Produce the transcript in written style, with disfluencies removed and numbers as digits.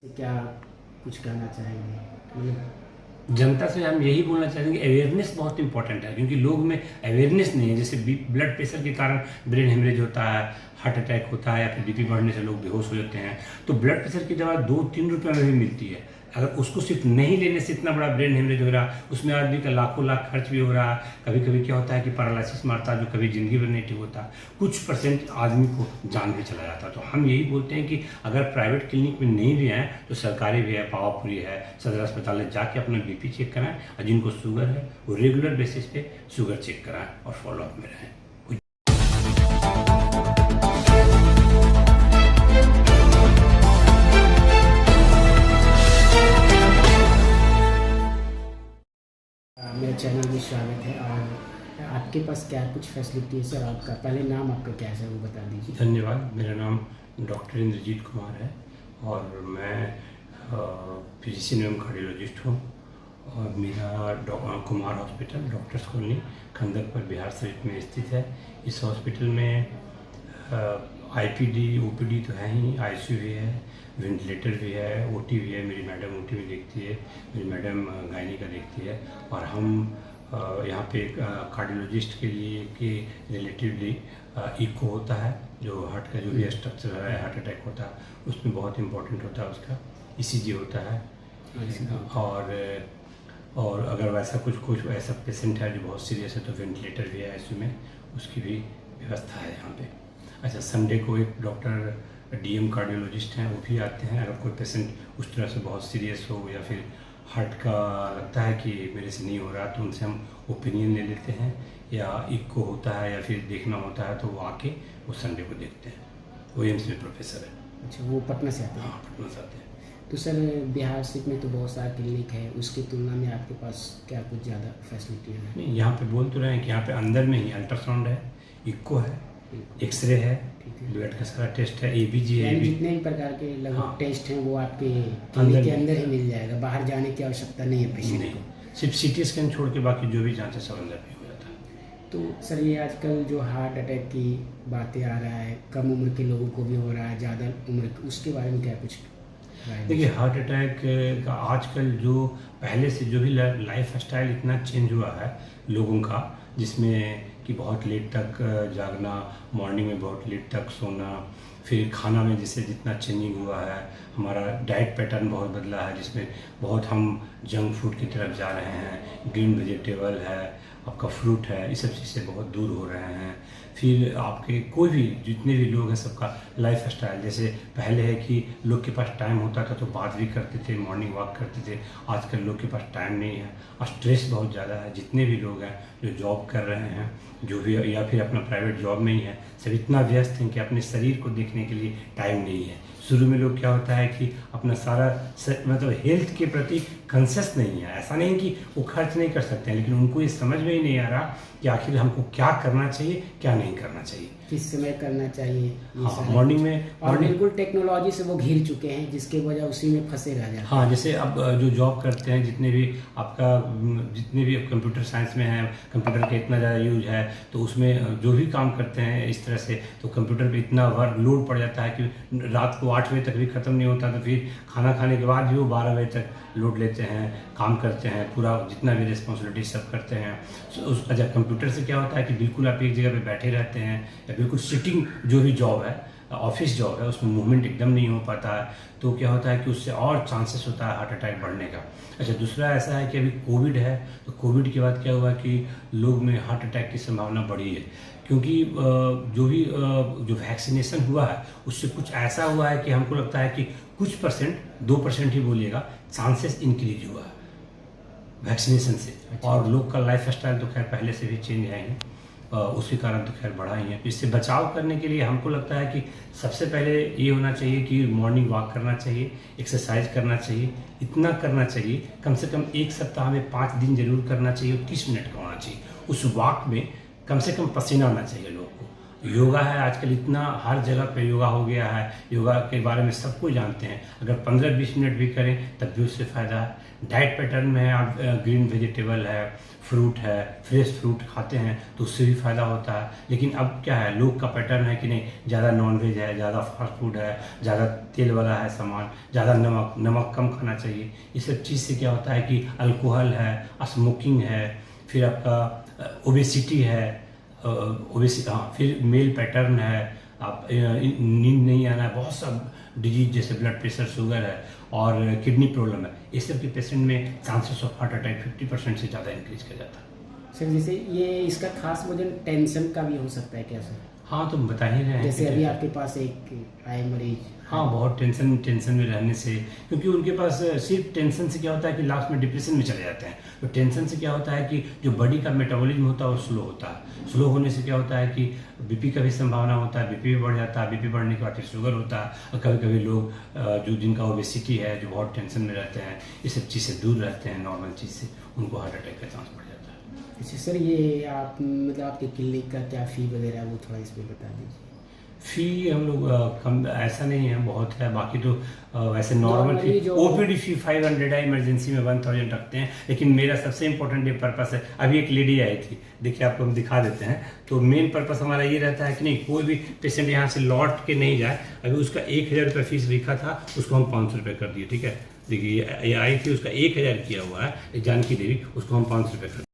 क्या कुछ कहना चाहेंगे? मतलब जनता से हम यही बोलना चाहेंगे, अवेयरनेस बहुत इंपॉर्टेंट है, क्योंकि लोग में अवेयरनेस नहीं है। जैसे ब्लड प्रेशर के कारण ब्रेन हेमरेज होता है, हार्ट अटैक होता है, या फिर बीपी बढ़ने से लोग बेहोश हो जाते हैं। तो ब्लड प्रेशर की दवा 2-3 रुपये में भी मिलती है। अगर उसको सिर्फ नहीं लेने से इतना बड़ा ब्रेन हेमरेज हो रहा, उसमें आदमी का लाखों लाख खर्च भी हो रहा। कभी कभी क्या होता है कि पैरालिसिस मारता है, जो कभी ज़िंदगी भर नहीं ठीक होता। कुछ परसेंट आदमी को जान भी चला जाता। तो हम यही बोलते हैं कि अगर प्राइवेट क्लिनिक में नहीं भी हैं तो सरकारी भी है, पावापुरी है, सदर अस्पताल में जाके अपना बीपी चेक कराएं, और जिनको शुगर है वो रेगुलर बेसिस पे शुगर चेक कराएं और फॉलोअप में रहें। मेरे चैनल में स्वागत है। और आपके पास क्या कुछ फैसिलिटी है सर? आपका पहले नाम आपका क्या है वो बता दीजिए। धन्यवाद। मेरा नाम डॉक्टर इंद्रजीत कुमार है और मैं फिजिशियन एवं कार्डियोलॉजिस्ट हूँ। और मेरा कुमार हॉस्पिटल, डॉक्टर्स कॉलोनी, खंदक पर, बिहार शरीफ में स्थित है। इस हॉस्पिटल में आईपीडी ओपीडी तो है ही, आईसीयू भी है, वेंटिलेटर भी है, ओटी भी है। मेरी मैडम ओटी भी देखती है, मेरी मैडम गायनी का देखती है। और हम यहाँ पे कार्डियोलॉजिस्ट के लिए कि रिलेटिवली इको होता है, जो हार्ट का जो भी स्ट्रक्चर है, हार्ट अटैक होता है उसमें बहुत इंपॉर्टेंट होता है उसका। ईसीजी होता है। और अगर वैसा कुछ ऐसा पेशेंट है जो बहुत सीरियस है तो वेंटिलेटर भी है आईसीयू में, उसकी भी व्यवस्था है यहाँ पे। अच्छा, संडे को एक डॉक्टर डीएम कार्डियोलॉजिस्ट हैं, वो भी आते हैं। अगर कोई पेशेंट उस तरह से बहुत सीरियस हो या फिर हार्ट का लगता है कि मेरे से नहीं हो रहा, तो उनसे हम ओपिनियन ले लेते हैं, या इको होता है या फिर देखना होता है तो वो आके वो संडे को देखते हैं। वो एम्स में प्रोफेसर है। अच्छा, वो पटना से आते हैं? हाँ, पटना से आते हैं। तो सर बिहार शरीफ में तो बहुत सारा क्लिनिक है, उसकी तुलना में आपके पास क्या कुछ ज़्यादा फैसिलिटी है? नहीं, यहाँ पे बोल तो रहे हैं कि यहाँ पे अंदर में ही अल्ट्रासाउंड है, इको है, एक्सरे है, ब्लड का सारा टेस्ट है, एबीजी है। जितने भी प्रकार के लगभग हाँ, टेस्ट हैं वो आपके क्लिनिक के अंदर ही मिल जाएगा, बाहर जाने की आवश्यकता नहीं है पेशेंट को। सिर्फ सीटी स्कैन छोड़ के बाकी जो भी जांच है सब अंदर में हो जाता है। तो सर ये आजकल जो हार्ट अटैक की बातें आ रहा है, कम उम्र के लोगों को भी हो रहा है, ज़्यादा उम्र, उसके बारे में क्या कुछ राय है? देखिए, हार्ट अटैक का आजकल जो पहले से जो भी लाइफ स्टाइल इतना चेंज हुआ है लोगों का, जिसमें कि बहुत लेट तक जागना, मॉर्निंग में बहुत लेट तक सोना, फिर खाना में जैसे जितना चेंजिंग हुआ है, हमारा डाइट पैटर्न बहुत बदला है, जिसमें बहुत हम जंक फूड की तरफ जा रहे हैं। ग्रीन वेजिटेबल है, आपका फ्रूट है, इस सब चीज़ से बहुत दूर हो रहे हैं। फिर आपके कोई भी जितने भी लोग हैं सबका लाइफ स्टाइल, जैसे पहले है कि लोग के पास टाइम होता था तो बात भी करते थे, मॉर्निंग वॉक करते थे। आजकल लोग के पास टाइम नहीं है और स्ट्रेस बहुत ज़्यादा है। जितने भी लोग हैं जो जॉब कर रहे हैं, जो भी, या फिर अपना प्राइवेट जॉब में ही है, सब इतना व्यस्त हैं कि अपने शरीर को देखने के लिए टाइम नहीं है। शुरू में लोग क्या होता है कि अपना सारा मतलब हेल्थ के प्रति कंसियस नहीं है। ऐसा नहीं कि वो खर्च नहीं कर सकते हैं, लेकिन उनको ये समझ में ही नहीं आ रहा कि आखिर हमको क्या करना चाहिए, क्या नहीं करना चाहिए, किस समय करना चाहिए। हाँ, मॉर्निंग में। और बिल्कुल टेक्नोलॉजी से वो घिर चुके हैं, जिसके वजह उसी में फंसे रह जाते हैं। हाँ, जैसे अब जो जॉब करते हैं, जितने भी कंप्यूटर साइंस में है, कंप्यूटर का इतना ज़्यादा यूज है, तो उसमें जो भी काम करते हैं इस तरह से, तो कंप्यूटर पे इतना वर्क लोड पड़ जाता है कि रात को 8 बजे तक भी ख़त्म नहीं होता। तो फिर खाना खाने के बाद भी वो 12 बजे तक लोड लेते हैं, काम करते हैं, पूरा जितना भी रिस्पॉन्सिबिलिटी सब करते हैं। अच्छा, कंप्यूटर से क्या होता है कि बिल्कुल आप एक जगह पे बैठे रहते हैं, या बिल्कुल सिटिंग जो भी जॉब है, ऑफिस जॉब है, उसमें मूवमेंट एकदम नहीं हो पाता है। तो क्या होता है कि उससे और चांसेस होता है हार्ट अटैक बढ़ने का। अच्छा, दूसरा ऐसा है कि अभी कोविड है, तो कोविड के बाद क्या हुआ कि लोग में हार्ट अटैक की संभावना बढ़ी है, क्योंकि जो वैक्सीनेशन हुआ है उससे कुछ ऐसा हुआ है कि हमको लगता है कि कुछ परसेंट, 2% ही बोलिएगा, चांसेस इंक्रीज हुआ है वैक्सीनेशन से। और लोग का लाइफ स्टाइल तो खैर पहले से भी चेंज है ही, उसके कारण तो खैर बढ़ा ही है। तो इससे बचाव करने के लिए हमको लगता है कि सबसे पहले ये होना चाहिए कि मॉर्निंग वॉक करना चाहिए, एक्सरसाइज करना चाहिए। इतना करना चाहिए, कम से कम एक सप्ताह में 5 दिन जरूर करना चाहिए, 30 मिनट का होना चाहिए। उस वॉक में कम से कम पसीना आना चाहिए लोग को। योगा है आजकल इतना हर जगह पे योगा हो गया है, योगा के बारे में सब कुछ जानते हैं। अगर 15-20 मिनट भी करें तब भी उससे फ़ायदा है। डाइट पैटर्न में है, आप ग्रीन वेजिटेबल है, फ्रूट है, फ्रेश फ्रूट खाते हैं तो उससे भी फ़ायदा होता है। लेकिन अब क्या है, लोग का पैटर्न है कि नहीं, ज़्यादा नॉनवेज है, ज़्यादा फास्ट फूड है, ज़्यादा तेल वाला है सामान, ज़्यादा नमक कम खाना चाहिए। इस सब चीज़ से क्या होता है कि अल्कोहल है, स्मोकिंग है, फिर आपका ओबेसिटी है, हाँ, फिर मेल पैटर्न है, आप नींद नहीं आना है, बहुत सब डिजीज जैसे ब्लड प्रेशर, शुगर है और किडनी प्रॉब्लम है, इस सब के पेशेंट में चांसेस ऑफ हार्ट अटैक 50% से ज़्यादा इंक्रीज कर जाता है। सर जैसे ये इसका खास वजन टेंशन का भी हो सकता है क्या सर? हाँ, तो बता ही रहे हैं जैसे अभी आपके पास एक आए मरीज, हाँ, बहुत टेंशन में रहने से, क्योंकि उनके पास सिर्फ टेंशन से क्या होता है कि लास्ट में डिप्रेशन में चले जाते हैं। तो टेंशन से क्या होता है कि जो बॉडी का मेटाबॉलिज्म होता है वो स्लो होता है। स्लो होने से क्या होता है कि बीपी का भी संभावना होता है, बीपी भी बढ़ जाता है, बीपी बढ़ने के बाद फिर शुगर होता है। और कभी कभी लोग जो जिनका ओबेसिटी है, जो बहुत टेंशन में रहते हैं, इस सब चीज़ से दूर रहते हैं, नॉर्मल चीज़ से, उनको हार्ट अटैक का चांस बढ़ जाता है। अच्छा सर, ये आप मतलब आपके क्लिनिक का क्या फ़ी वगैरह है वो थोड़ा इसमें बता दीजिए। फ़ी हम लोग कम ऐसा नहीं है, बहुत है, बाकी तो वैसे नॉर्मल फी, ओपीडी फी 500 है, इमरजेंसी में 1000 रखते हैं। लेकिन मेरा सबसे इम्पोर्टेंट ये पर्पस है, अभी एक लेडी आई थी, देखिए आपको हम दिखा देते हैं। तो मेन पर्पस हमारा ये रहता है कि नहीं, कोई भी पेशेंट यहाँ से लौट के नहीं जाए। अभी उसका 1000 रुपये फीस लिखा था, उसको हम 500 रुपये कर दिए, ठीक है। देखिए ये आई थी, उसका 1000 किया हुआ है, जानकी देवी, उसको हम 500 रुपये कर दिए।